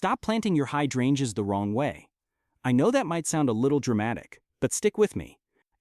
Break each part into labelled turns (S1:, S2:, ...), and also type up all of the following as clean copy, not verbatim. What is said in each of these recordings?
S1: Stop planting your hydrangeas the wrong way. I know that might sound a little dramatic, but stick with me.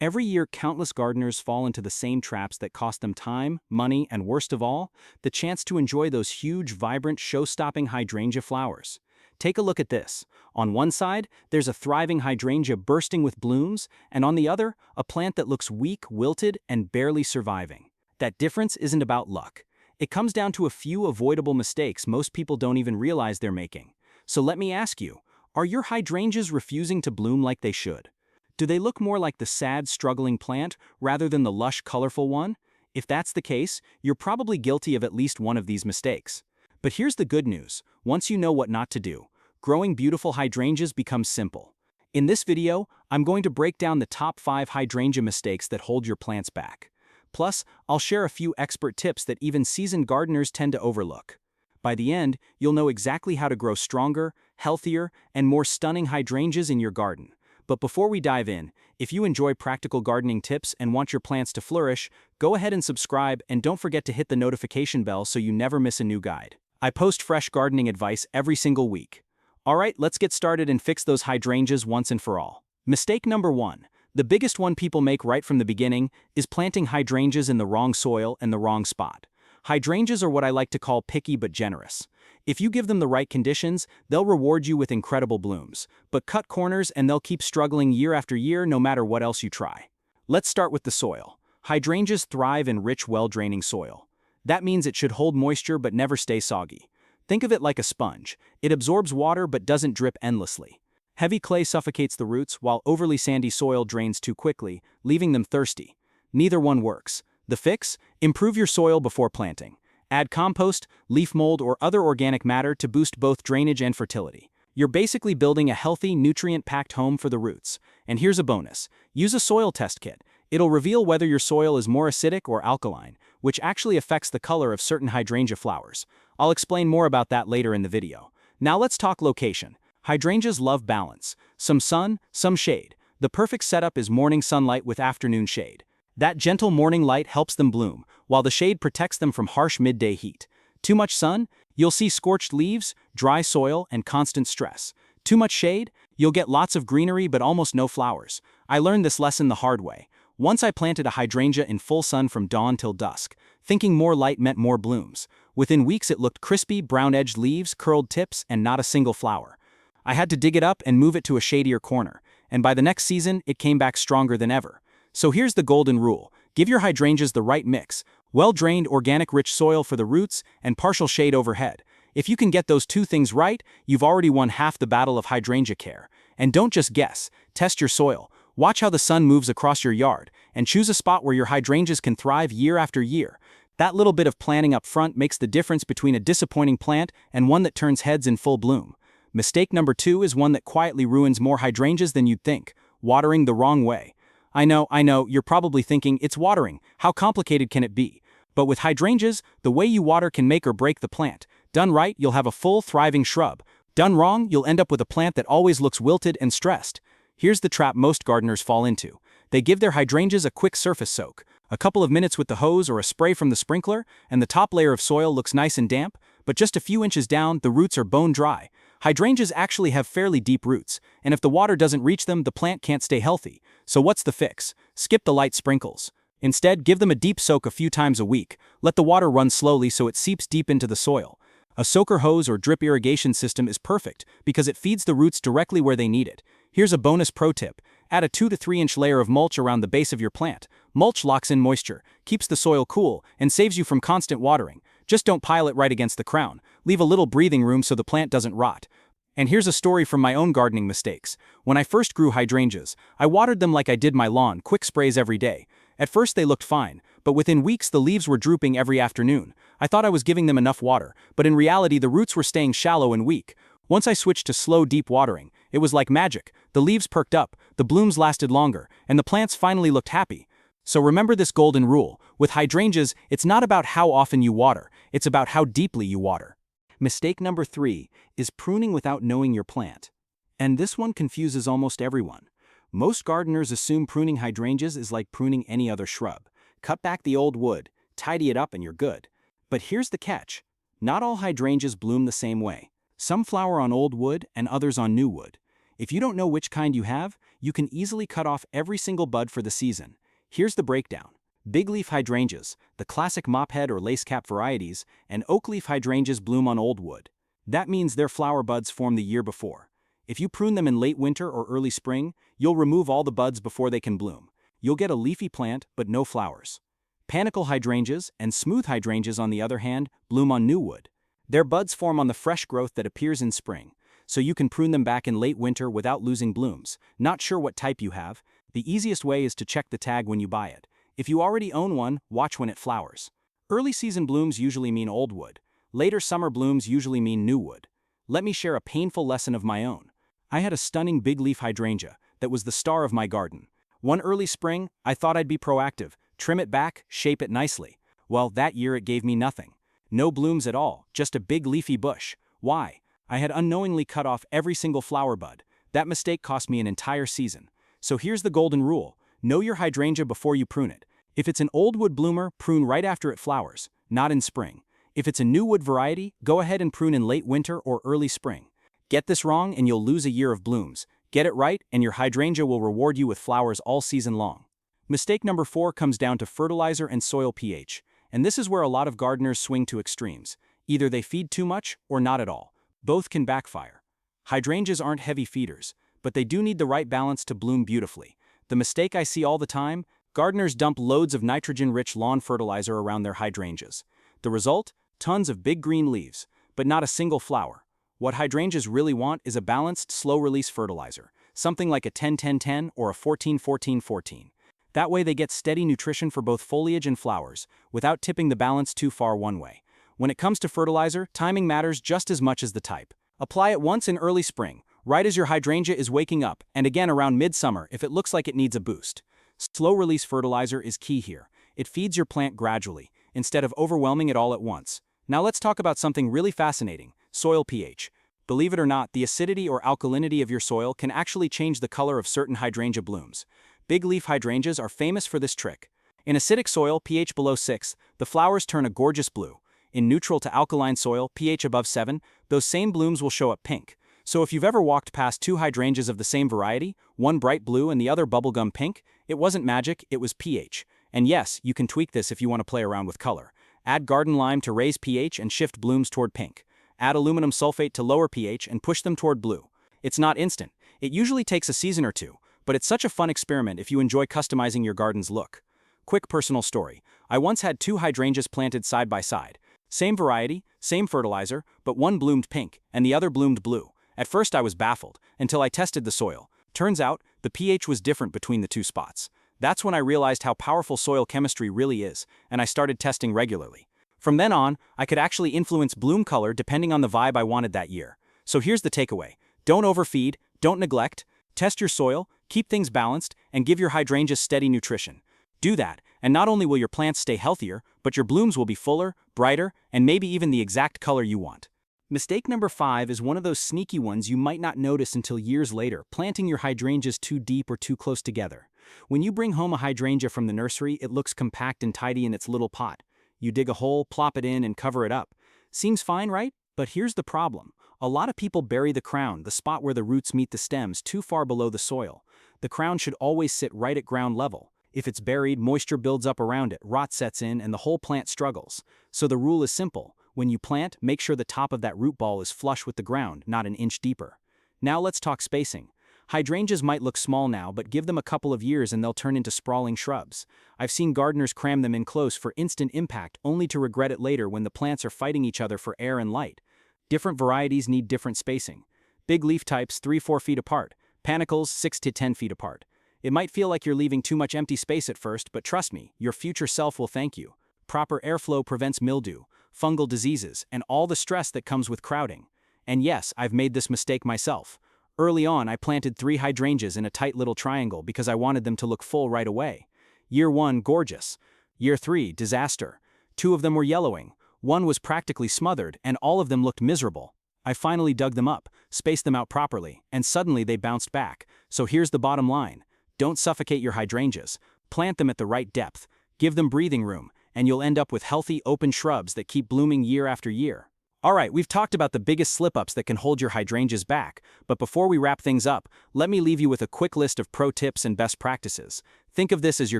S1: Every year, countless gardeners fall into the same traps that cost them time, money, and worst of all, the chance to enjoy those huge, vibrant, show-stopping hydrangea flowers. Take a look at this. On one side, there's a thriving hydrangea bursting with blooms, and on the other, a plant that looks weak, wilted, and barely surviving. That difference isn't about luck. It comes down to a few avoidable mistakes most people don't even realize they're making. So let me ask you, are your hydrangeas refusing to bloom like they should? Do they look more like the sad, struggling plant rather than the lush, colorful one? If that's the case, you're probably guilty of at least one of these mistakes. But here's the good news. Once you know what not to do, growing beautiful hydrangeas becomes simple. In this video, I'm going to break down the top 5 hydrangea mistakes that hold your plants back. Plus, I'll share a few expert tips that even seasoned gardeners tend to overlook. By the end, you'll know exactly how to grow stronger, healthier, and more stunning hydrangeas in your garden. But before we dive in, if you enjoy practical gardening tips and want your plants to flourish, go ahead and subscribe and don't forget to hit the notification bell so you never miss a new guide. I post fresh gardening advice every single week. Alright, let's get started and fix those hydrangeas once and for all. Mistake number 1. The biggest one people make right from the beginning is planting hydrangeas in the wrong soil and the wrong spot. Hydrangeas are what I like to call picky but generous. If you give them the right conditions, they'll reward you with incredible blooms. But cut corners and they'll keep struggling year after year no matter what else you try. Let's start with the soil. Hydrangeas thrive in rich, well-draining soil. That means it should hold moisture but never stay soggy. Think of it like a sponge. It absorbs water but doesn't drip endlessly. Heavy clay suffocates the roots while overly sandy soil drains too quickly, leaving them thirsty. Neither one works. The fix? Improve your soil before planting. Add compost, leaf mold, or other organic matter to boost both drainage and fertility. You're basically building a healthy, nutrient-packed home for the roots. And here's a bonus. Use a soil test kit. It'll reveal whether your soil is more acidic or alkaline, which actually affects the color of certain hydrangea flowers. I'll explain more about that later in the video. Now let's talk location. Hydrangeas love balance. Some sun, some shade. The perfect setup is morning sunlight with afternoon shade. That gentle morning light helps them bloom, while the shade protects them from harsh midday heat. Too much sun? You'll see scorched leaves, dry soil, and constant stress. Too much shade? You'll get lots of greenery but almost no flowers. I learned this lesson the hard way. Once I planted a hydrangea in full sun from dawn till dusk, thinking more light meant more blooms. Within weeks it looked crispy, brown-edged leaves, curled tips, and not a single flower. I had to dig it up and move it to a shadier corner, and by the next season it came back stronger than ever. So here's the golden rule. Give your hydrangeas the right mix: well-drained, organic, rich soil for the roots and partial shade overhead. If you can get those two things right, you've already won half the battle of hydrangea care. And don't just guess, test your soil. Watch how the sun moves across your yard, and choose a spot where your hydrangeas can thrive year after year. That little bit of planning up front makes the difference between a disappointing plant and one that turns heads in full bloom. Mistake number 2 is one that quietly ruins more hydrangeas than you'd think: watering the wrong way. I know, you're probably thinking, it's watering, how complicated can it be? But with hydrangeas, the way you water can make or break the plant. Done right, you'll have a full, thriving shrub. Done wrong, you'll end up with a plant that always looks wilted and stressed. Here's the trap most gardeners fall into. They give their hydrangeas a quick surface soak. A couple of minutes with the hose or a spray from the sprinkler, and the top layer of soil looks nice and damp, but just a few inches down, the roots are bone dry. Hydrangeas actually have fairly deep roots, and if the water doesn't reach them, the plant can't stay healthy. So what's the fix? Skip the light sprinkles. Instead, give them a deep soak a few times a week. Let the water run slowly so it seeps deep into the soil. A soaker hose or drip irrigation system is perfect because it feeds the roots directly where they need it. Here's a bonus pro tip. Add a 2 to 3 inch layer of mulch around the base of your plant. Mulch locks in moisture, keeps the soil cool, and saves you from constant watering. Just don't pile it right against the crown. Leave a little breathing room so the plant doesn't rot. And here's a story from my own gardening mistakes. When I first grew hydrangeas, I watered them like I did my lawn, quick sprays every day. At first they looked fine, but within weeks the leaves were drooping every afternoon. I thought I was giving them enough water, but in reality the roots were staying shallow and weak. Once I switched to slow, deep watering, it was like magic. The leaves perked up, the blooms lasted longer, and the plants finally looked happy. So remember this golden rule. With hydrangeas, it's not about how often you water, it's about how deeply you water. Mistake number 3 is pruning without knowing your plant. And this one confuses almost everyone. Most gardeners assume pruning hydrangeas is like pruning any other shrub. Cut back the old wood, tidy it up, and you're good. But here's the catch. Not all hydrangeas bloom the same way. Some flower on old wood and others on new wood. If you don't know which kind you have, you can easily cut off every single bud for the season. Here's the breakdown. Big leaf hydrangeas, the classic mophead or lace cap varieties, and oakleaf hydrangeas bloom on old wood. That means their flower buds form the year before. If you prune them in late winter or early spring, you'll remove all the buds before they can bloom. You'll get a leafy plant, but no flowers. Panicle hydrangeas and smooth hydrangeas, on the other hand, bloom on new wood. Their buds form on the fresh growth that appears in spring, so you can prune them back in late winter without losing blooms. Not sure what type you have? The easiest way is to check the tag when you buy it. If you already own one, watch when it flowers. Early season blooms usually mean old wood. Later summer blooms usually mean new wood. Let me share a painful lesson of my own. I had a stunning big leaf hydrangea that was the star of my garden. One early spring, I thought I'd be proactive, trim it back, shape it nicely. Well, that year it gave me nothing. No blooms at all, just a big leafy bush. Why? I had unknowingly cut off every single flower bud. That mistake cost me an entire season. So here's the golden rule. Know your hydrangea before you prune it. If it's an old wood bloomer, prune right after it flowers, not in spring. If it's a new wood variety, go ahead and prune in late winter or early spring. Get this wrong and you'll lose a year of blooms. Get it right and your hydrangea will reward you with flowers all season long. Mistake number 4 comes down to fertilizer and soil pH. And this is where a lot of gardeners swing to extremes. Either they feed too much or not at all. Both can backfire. Hydrangeas aren't heavy feeders, but they do need the right balance to bloom beautifully. The mistake I see all the time: gardeners dump loads of nitrogen-rich lawn fertilizer around their hydrangeas. The result? Tons of big green leaves, but not a single flower. What hydrangeas really want is a balanced, slow-release fertilizer, something like a 10-10-10 or a 14-14-14. That way they get steady nutrition for both foliage and flowers, without tipping the balance too far one way. When it comes to fertilizer, timing matters just as much as the type. Apply it once in early spring, right as your hydrangea is waking up, and again around midsummer if it looks like it needs a boost. Slow-release fertilizer is key here. It feeds your plant gradually, instead of overwhelming it all at once. Now let's talk about something really fascinating: soil pH. Believe it or not, the acidity or alkalinity of your soil can actually change the color of certain hydrangea blooms. Big leaf hydrangeas are famous for this trick. In acidic soil, pH below 6, the flowers turn a gorgeous blue. In neutral to alkaline soil, pH above 7, those same blooms will show up pink. So if you've ever walked past two hydrangeas of the same variety, one bright blue and the other bubblegum pink, it wasn't magic, it was pH. And yes, you can tweak this if you want to play around with color. Add garden lime to raise pH and shift blooms toward pink. Add aluminum sulfate to lower pH and push them toward blue. It's not instant. It usually takes a season or two, but it's such a fun experiment if you enjoy customizing your garden's look. Quick personal story. I once had two hydrangeas planted side by side. Same variety, same fertilizer, but one bloomed pink and the other bloomed blue. At first I was baffled, until I tested the soil. Turns out, the pH was different between the two spots. That's when I realized how powerful soil chemistry really is, and I started testing regularly. From then on, I could actually influence bloom color depending on the vibe I wanted that year. So here's the takeaway. Don't overfeed, don't neglect, test your soil, keep things balanced, and give your hydrangeas steady nutrition. Do that, and not only will your plants stay healthier, but your blooms will be fuller, brighter, and maybe even the exact color you want. Mistake number 5 is one of those sneaky ones you might not notice until years later: planting your hydrangeas too deep or too close together. When you bring home a hydrangea from the nursery, it looks compact and tidy in its little pot. You dig a hole, plop it in, and cover it up. Seems fine, right? But here's the problem. A lot of people bury the crown, the spot where the roots meet the stems, too far below the soil. The crown should always sit right at ground level. If it's buried, moisture builds up around it, rot sets in, and the whole plant struggles. So the rule is simple. When you plant, make sure the top of that root ball is flush with the ground, not an inch deeper. Now let's talk spacing. Hydrangeas might look small now, but give them a couple of years and they'll turn into sprawling shrubs. I've seen gardeners cram them in close for instant impact, only to regret it later when the plants are fighting each other for air and light. Different varieties need different spacing. Big leaf types 3-4 feet apart, panicles 6 to 10 feet apart. It might feel like you're leaving too much empty space at first, but trust me, your future self will thank you. Proper airflow prevents mildew, fungal diseases, and all the stress that comes with crowding. And yes, I've made this mistake myself. Early on, I planted 3 hydrangeas in a tight little triangle because I wanted them to look full right away. Year 1, gorgeous. Year 3, disaster. 2 of them were yellowing, 1 was practically smothered, and all of them looked miserable. I finally dug them up, spaced them out properly, and suddenly they bounced back. So here's the bottom line. Don't suffocate your hydrangeas. Plant them at the right depth. Give them breathing room, and you'll end up with healthy, open shrubs that keep blooming year after year. Alright, we've talked about the biggest slip-ups that can hold your hydrangeas back, but before we wrap things up, let me leave you with a quick list of pro tips and best practices. Think of this as your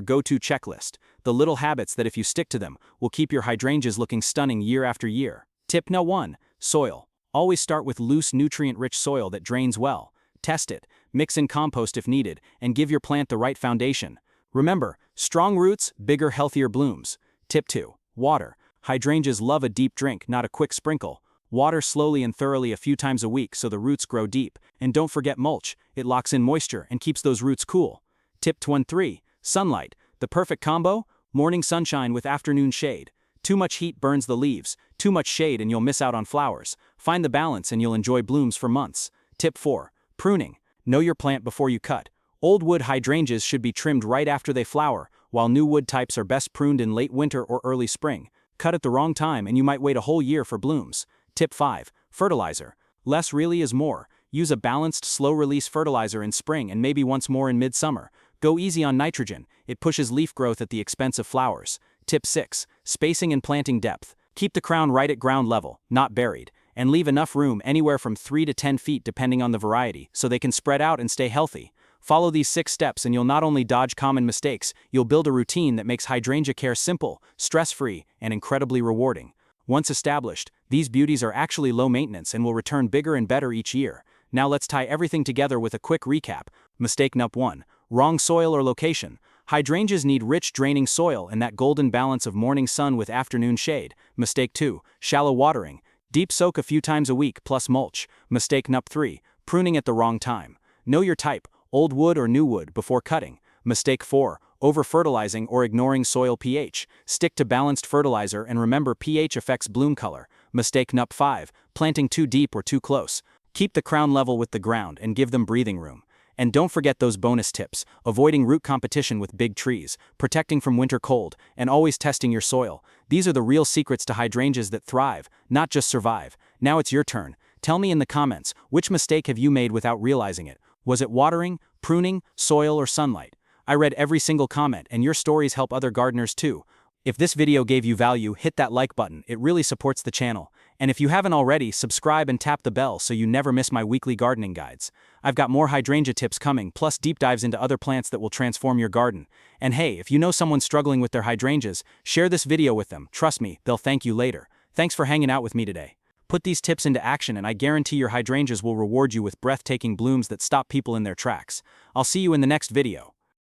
S1: go-to checklist, the little habits that if you stick to them, will keep your hydrangeas looking stunning year after year. Tip No. 1. Soil. Always start with loose, nutrient-rich soil that drains well. Test it, mix in compost if needed, and give your plant the right foundation. Remember, strong roots, bigger, healthier blooms. Tip 2. Water. Hydrangeas love a deep drink, not a quick sprinkle. Water slowly and thoroughly a few times a week so the roots grow deep. And don't forget mulch, it locks in moisture and keeps those roots cool. Tip 3. Sunlight. The perfect combo? Morning sunshine with afternoon shade. Too much heat burns the leaves, too much shade and you'll miss out on flowers. Find the balance and you'll enjoy blooms for months. Tip 4. Pruning. Know your plant before you cut. Old wood hydrangeas should be trimmed right after they flower, while new wood types are best pruned in late winter or early spring. Cut at the wrong time and you might wait a whole year for blooms. Tip 5. Fertilizer. Less really is more. Use a balanced, slow-release fertilizer in spring and maybe once more in midsummer. Go easy on nitrogen, it pushes leaf growth at the expense of flowers. Tip 6. Spacing and planting depth. Keep the crown right at ground level, not buried, and leave enough room anywhere from 3 to 10 feet depending on the variety, so they can spread out and stay healthy. Follow these 6 steps and you'll not only dodge common mistakes, you'll build a routine that makes hydrangea care simple, stress-free, and incredibly rewarding. Once established, these beauties are actually low maintenance and will return bigger and better each year. Now let's tie everything together with a quick recap. Mistake No. 1. Wrong soil or location. Hydrangeas need rich draining soil and that golden balance of morning sun with afternoon shade. Mistake 2. Shallow watering. Deep soak a few times a week plus mulch. Mistake No. 3. Pruning at the wrong time. Know your type, old wood or new wood, before cutting. Mistake 4. Over-fertilizing or ignoring soil pH. Stick to balanced fertilizer and remember pH affects bloom color. Mistake No. 5. Planting too deep or too close. Keep the crown level with the ground and give them breathing room. And don't forget those bonus tips: avoiding root competition with big trees, protecting from winter cold, and always testing your soil. These are the real secrets to hydrangeas that thrive, not just survive. Now it's your turn. Tell me in the comments, which mistake have you made without realizing it? Was it watering, pruning, soil, or sunlight? I read every single comment and your stories help other gardeners too. If this video gave you value, hit that like button, it really supports the channel. And if you haven't already, subscribe and tap the bell so you never miss my weekly gardening guides. I've got more hydrangea tips coming, plus deep dives into other plants that will transform your garden. And hey, if you know someone struggling with their hydrangeas, share this video with them. Trust me, they'll thank you later. Thanks for hanging out with me today. Put these tips into action and I guarantee your hydrangeas will reward you with breathtaking blooms that stop people in their tracks. I'll see you in the next video.